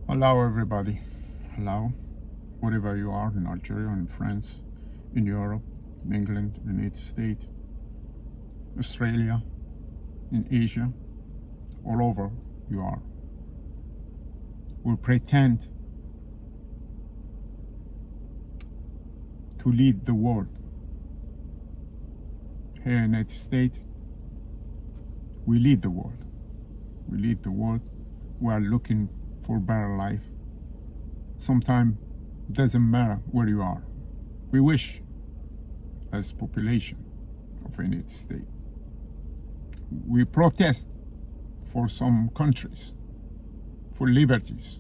Hello, everybody. Hello, wherever you are in Algeria, in France, in Europe, in England, United States, Australia, in Asia, all over you are. We pretend to lead the world. Here in the United States, we lead the world. We lead the world. We are looking for better life. Sometimes it doesn't matter where you are. We wish, as population of the United States, we protest for some countries, for liberties.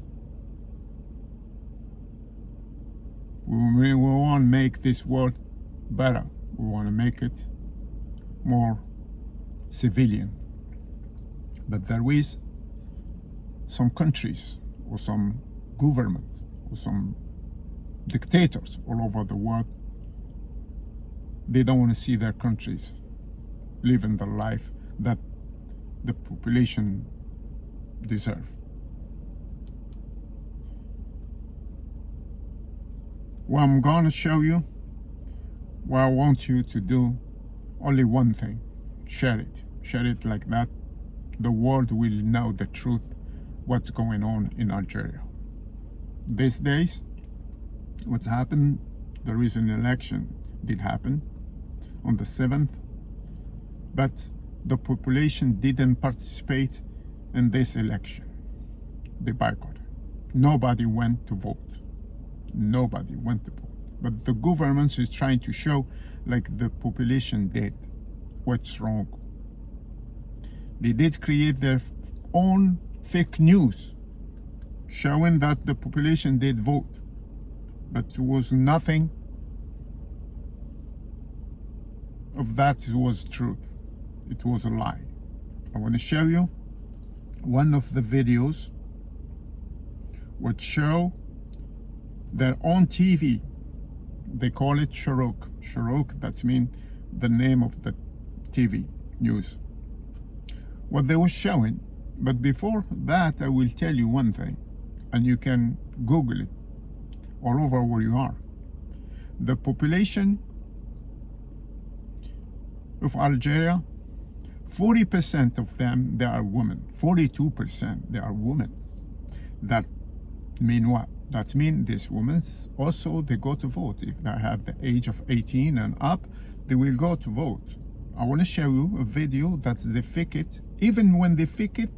We want to make this world better. We want to make it more civilian. But there is some countries or some government or some dictators all over the world. They don't want to see their countries living the life that the population deserve. Well, I'm going to show you what I want you to do. Only one thing: share it. Share it like that. The world will know the truth, what's going on in Algeria. These days, what's happened, there is an election did happen on the 7th, but the population didn't participate in this election. They boycotted. Nobody went to vote. Nobody went to vote. But the government is trying to show like the population did. What's wrong? They did create their own fake news showing that the population did vote, but it was nothing of that was truth. It was a lie. I want to show you one of the videos which show their own TV. They call it Shuruk. Shuruk, that means the name of the TV news. What they were showing, but before that I will tell you one thing, and you can Google it all over where you are. The population of Algeria, 40% of them, they are women. 42% they are women. That mean what? That means these women also they go to vote. If they have the age of 18 and up, they will go to vote. I want to show you a video that they fake it. Even when they fake it,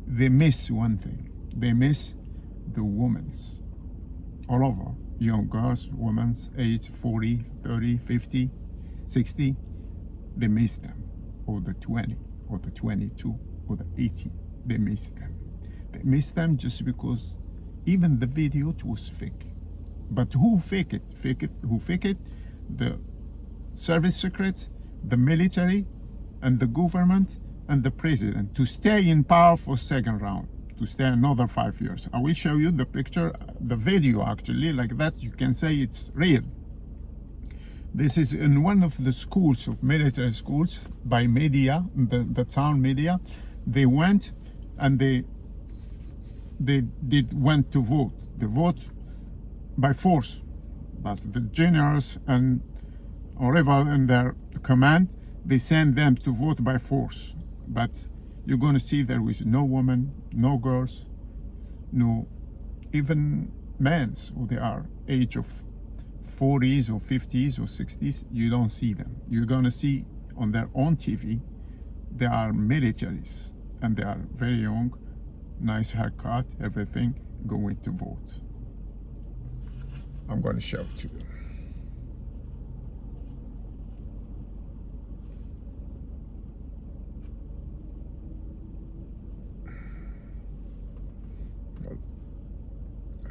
they miss one thing. They miss the women's. All over, young girls, women's age 40, 30, 50, 60, they miss them. Or the 20, or the 22, or the 18, they miss them. They miss them just because even the video it was fake. But who fake it? Who fake it? The service secrets, the military, and the government, and the president, to stay in power for second round, to stay another 5 years. I will show you the picture, the video actually, like that you can say it's real. This is in one of the schools, of military schools, by media, the town media. They went and they went to vote. They vote by force. That's the generals and whatever in their command, they send them to vote by force. But you're going to see there is no woman, no girls, no even men who they are age of 40s or 50s or 60s. You don't see them. You're going to see on their own TV, they are militaries and they are very young, nice haircut, everything, going to vote. I'm going to show it to you.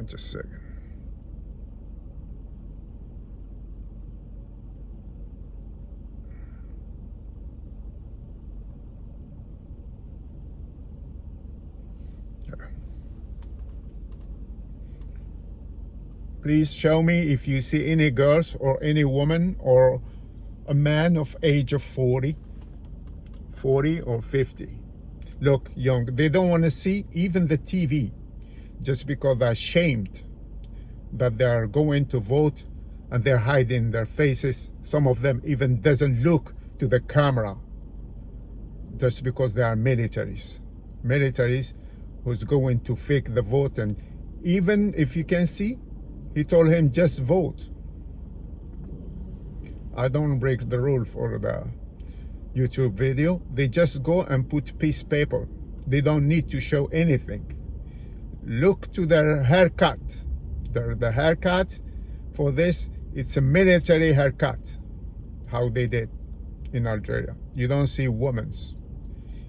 Just a second. Please show me if you see any girls or any woman or a man of age of 40 or 50. Look, young. They don't want to see even the TV. just because they're ashamed that they are going to vote and they're hiding their faces. Some of them even doesn't look to the camera, just because they are militaries. Militaries who's going to fake the vote. And even if you can see, he told him just vote. I don't break the rule for the YouTube video. They just go and put piece paper. They don't need to show anything. Look to their haircut. The haircut for this, it's a military haircut. How they did in Algeria. You don't see women's.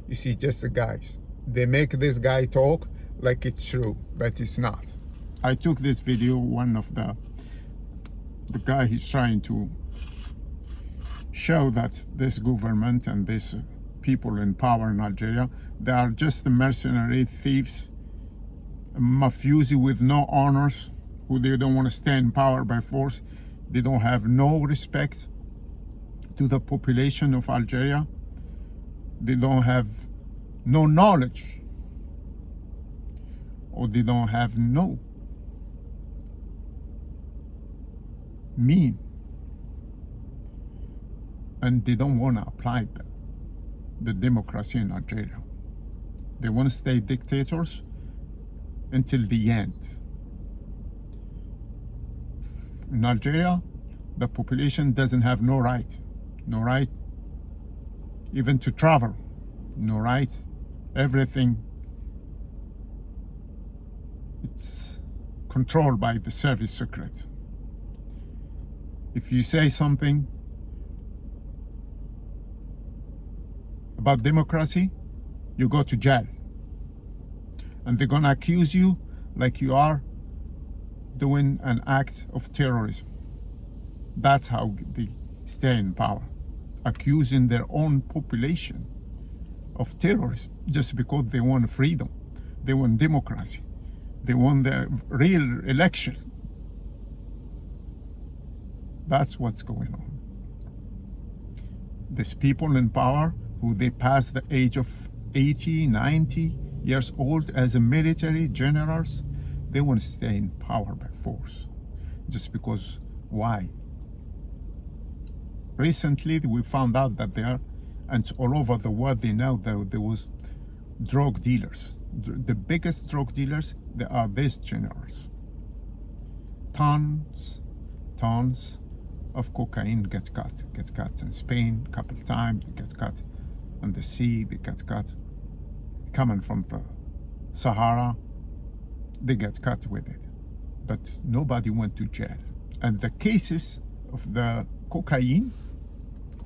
You see just the guys. They make this guy talk like it's true, but it's not. I took this video, one of the guy, he's trying to show that this government and these people in power in Algeria, they are just mercenary thieves, mafiosi with no honors, who they don't want to stay in power by force. They don't have no respect to the population of Algeria. They don't have no knowledge, or they don't have no mean, and they don't want to apply the democracy in Algeria. They want to stay dictators until the end. In Algeria, the population doesn't have no right even to travel, no right. Everything, it's controlled by the service secret. If you say something about democracy, you go to jail, and they're gonna accuse you like you are doing an act of terrorism. That's how they stay in power, accusing their own population of terrorism just because they want freedom, they want democracy, they want the real election. That's what's going on. These people in power who they pass the age of 80, 90 years old as a military generals, they want to stay in power by force. Just because, why? Recently, we found out that there, and all over the world, they know that there was drug dealers. The biggest drug dealers, they are these generals. Tons of cocaine gets cut in Spain a couple of times, it gets cut on the sea, they get cut coming from the Sahara, they get cut with it. But nobody went to jail. And the cases of the cocaine,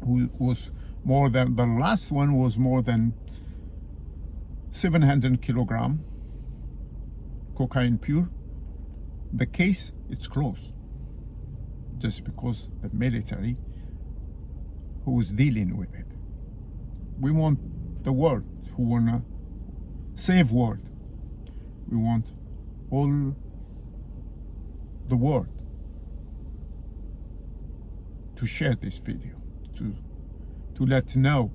who was more than, the last one was more than 700 kilogram cocaine pure. The case, it's closed. Just because the military who was dealing with it. We want the world who wanna save world. We want all the world to share this video, to let know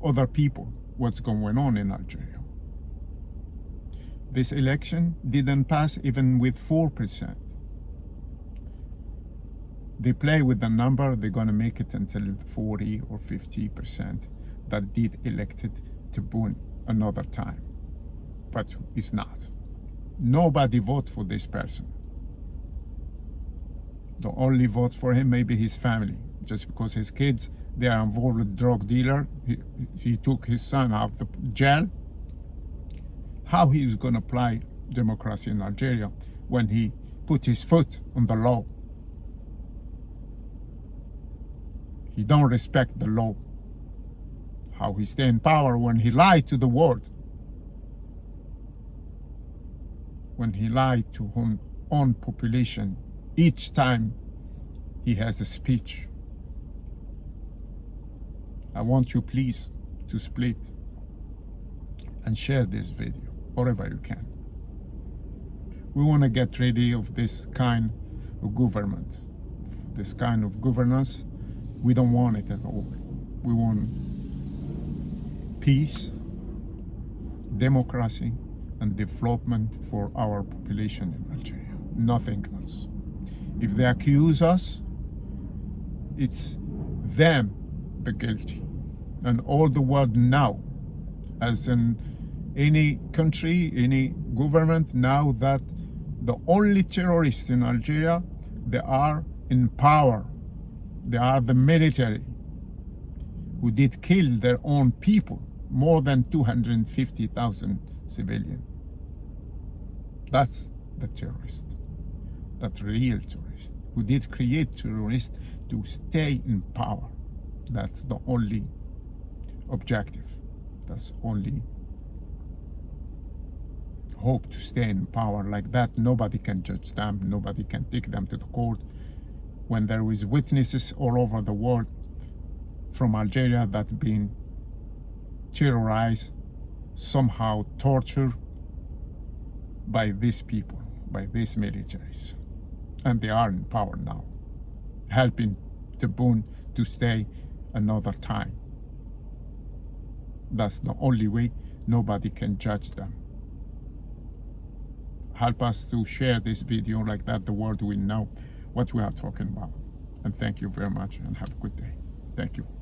other people what's going on in Algeria. This election didn't pass even with 4%. They play with the number, they're gonna make it until 40 or 50% that did elected Tebboune another time. But it's not. Nobody vote for this person. The only vote for him maybe his family, just because his kids, they are involved with drug dealer. He took his son out of the jail. How he is going to apply democracy in Algeria when he put his foot on the law? He don't respect the law. How he stay in power when he lied to the world? When he lied to his own population each time he has a speech. I want you please to split and share this video wherever you can. We want to get rid of this kind of government, this kind of governance. We don't want it at all. We want peace, democracy, and development for our population in Algeria. Nothing else. If they accuse us, it's them the guilty. And all the world now, as in any country, any government, now that the only terrorists in Algeria, they are in power. They are the military who did kill their own people, more than 250,000 civilians. That's the terrorist, that real terrorist, who did create terrorists to stay in power. That's the only objective. That's only hope, to stay in power like that. Nobody can judge them. Nobody can take them to the court. When there is witnesses all over the world from Algeria that been terrorized, somehow tortured by these people, by these militaries. And they are in power now, helping Tebboune to stay another time. That's the only way. Nobody can judge them. Help us to share this video like that the world will know what we are talking about. And thank you very much and have a good day. Thank you.